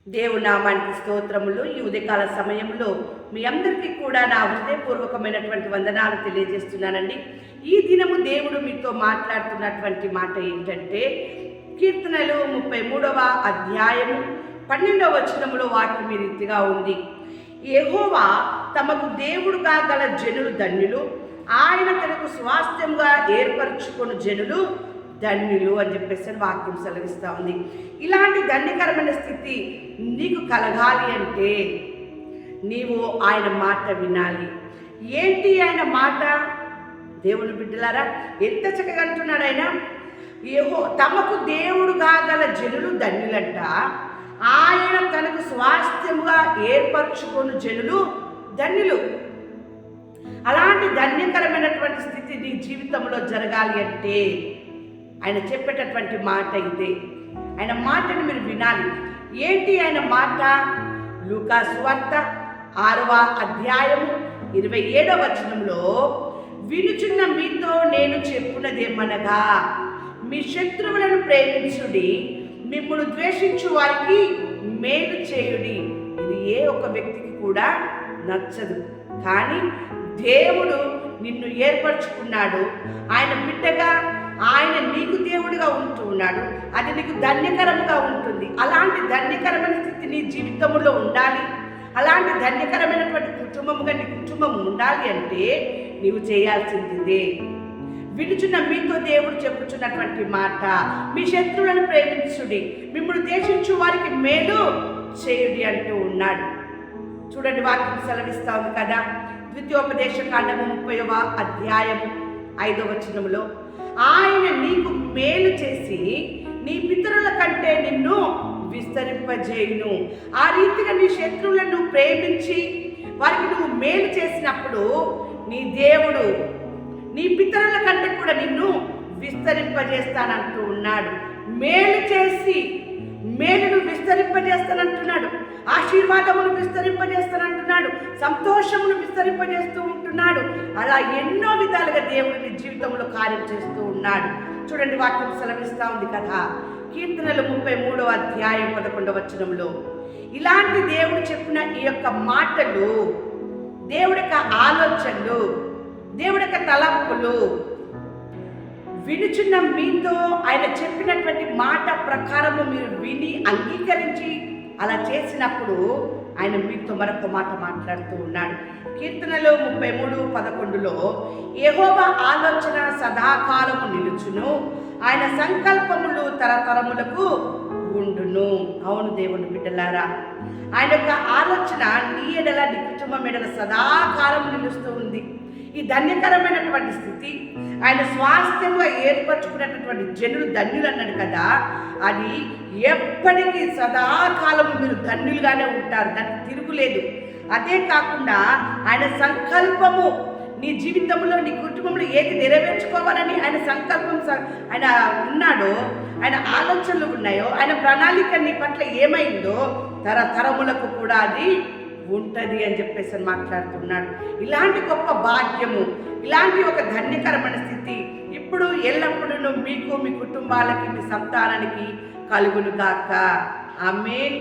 దేవుని నామానికి స్తోత్రములు. ఈ ఉదయకాల సమయంలో మీ అందరికీ కూడా నా హృదయపూర్వకమైనటువంటి వందనాలు తెలియజేస్తున్నానండి. ఈ దినము దేవుడు మీతో మాట్లాడుతున్నటువంటి మాట ఏంటంటే, కీర్తనలు 33వ అధ్యాయము 12వ వచనములో వాక్యం ఈ రీతిగా ఉంది. యెహోవా తమకు దేవుడుగా గల జనులు ధన్యులు, ఆయన తనకు స్వాస్థ్యంగా ఏర్పరచుకున్న జనులు ధన్యులు అని చెప్పేసి వాక్యం సెలవిస్తూ ఉంది. ఇలాంటి ధన్యకరమైన స్థితి నీకు కలగాలి అంటే నీవు ఆయన మాట వినాలి. ఏంటి ఆయన మాట? దేవుని బిడ్డలారా, ఎంత చక్కగా అంటున్నాడు ఆయన. తమకు దేవుడుగా గల జనులు ధన్యులంట, ఆయన తనకు స్వాస్థ్యముగా ఏర్పరచుకున్న జనులు ధన్యులు. అలాంటి ధన్యకరమైనటువంటి స్థితి నీ జీవితంలో జరగాలి అంటే ఆయన చెప్పేటటువంటి మాట ఇదే. ఆయన మాటను మీరు వినాలి. ఏంటి ఆయన మాట? లూకా సువార్త 6వ అధ్యాయము 27వ వచనంలో, వినుచున్న మీతో నేను చెప్పున్నదేమనగా, మీ శత్రువులను ప్రేమించుడి, మిమ్మల్ని ద్వేషించు వారికి మేలు చేయుడి. ఇది ఏ ఒక్క వ్యక్తికి కూడా నచ్చదు, కానీ దేవుడు నిన్ను ఏర్పరచుకున్నాడు. ఆయన బిడ్డగా ఆయన నీకు దేవుడిగా ఉంటూ ఉన్నాడు. అది నీకు ధన్యకరంగా ఉంటుంది. అలాంటి ధన్యకరమైన స్థితి నీ జీవితంలో ఉండాలి. అలాంటి ధన్యకరమైనటువంటి కుటుంబముగా నీ కుటుంబం ఉండాలి అంటే నీవు చేయాల్సిందే. వినుచున్న మీతో దేవుడు చెప్పుచున్నటువంటి మాట, మీ శత్రువులను ప్రేమించుడి, మిమ్మల్ని ద్వేషించు వారికి మేలు చేయుడి అంటూ ఉన్నాడు. చూడండి, వాక్యం సెలవిస్తా ఉంది కదా. ద్వితీయోపదేశ కాండము 30వ అధ్యాయము 5వ వచనంలో, ఆయన నీకు మేలు చేసి నీ పితరుల కంటే నిన్ను విస్తరింపజేయును. ఆ రీతిగా నీ శత్రువులను ప్రేమించి వారికి నువ్వు మేలు చేసినప్పుడు నీ దేవుడు నీ పితరుల కంటే కూడా నిన్ను విస్తరింపజేస్తానంటూ ఉన్నాడు. మేలు చేసి మేలును విస్తరింపజేస్తానంటున్నాడు. ఆశీర్వాదమును విస్తరింపజేస్తానంటున్నాడు. సంతోషమును విస్తరింపజేస్తూ ఉంటున్నాడు. అలా ఎన్నో విధాలుగా దేవుడు నీ జీవితంలో కార్యం చేస్తూ ఉన్నాడు. చూడండి, వాక్యం సెలవిస్తూ ఉంది కదా. కీర్తనలు 33వ అధ్యాయం 11వ వచనంలో ఇలాంటి దేవుడు చెప్పిన ఈ యొక్క మాటలు, దేవుడి యొక్క ఆలోచనలు, దేవుడి యొక్క తలంపులు వినుచున్న మీతో ఆయన చెప్పినటువంటి మాట ప్రకారము మీరు విని అంగీకరించి అలా చేసినప్పుడు ఆయన మీతో మరొక మాట మాట్లాడుతూ ఉన్నాడు. కీర్తనలు 33:11లో, యెహోవా ఆలోచన సదాకాలము నిలుచును, ఆయన సంకల్పములు తరతరములకు ఉండును. అవును దేవుని బిడ్డలారా, ఆయన యొక్క ఆలోచన నీ ఎడల, నీ కుటుంబం ఎడల సదాకాలం నిలుస్తూ ఉంది. ఈ ధన్యకరమైనటువంటి స్థితి, ఆయన స్వాస్థ్యంగా ఏర్పరచుకున్నటువంటి జనులు ధన్యులు అన్నాడు కదా, అది ఎప్పటికీ సదాకాలము మీరు ధన్యులుగానే ఉంటారు, దానికి తిరుగులేదు. అదే కాకుండా ఆయన సంకల్పము నీ జీవితంలో, నీ కుటుంబంలో ఏది నెరవేర్చుకోవాలని ఆయన సంకల్పం ఆయన ఉన్నాడో, ఆయన ఆలోచనలు ఉన్నాయో, ఆయన ప్రణాళిక నీ పట్ల ఏమైందో తరతరములకు కూడా అది ఉంటుంది అని చెప్పేసి మాట్లాడుతున్నాడు. ఇలాంటి గొప్ప భాగ్యము, ఇలాంటి ఒక ధన్యకరమైన స్థితి ఇప్పుడు ఎల్లప్పుడూ మీకు, మీ కుటుంబాలకి, మీ సంతానానికి కలుగును గాక. ఆమేన్.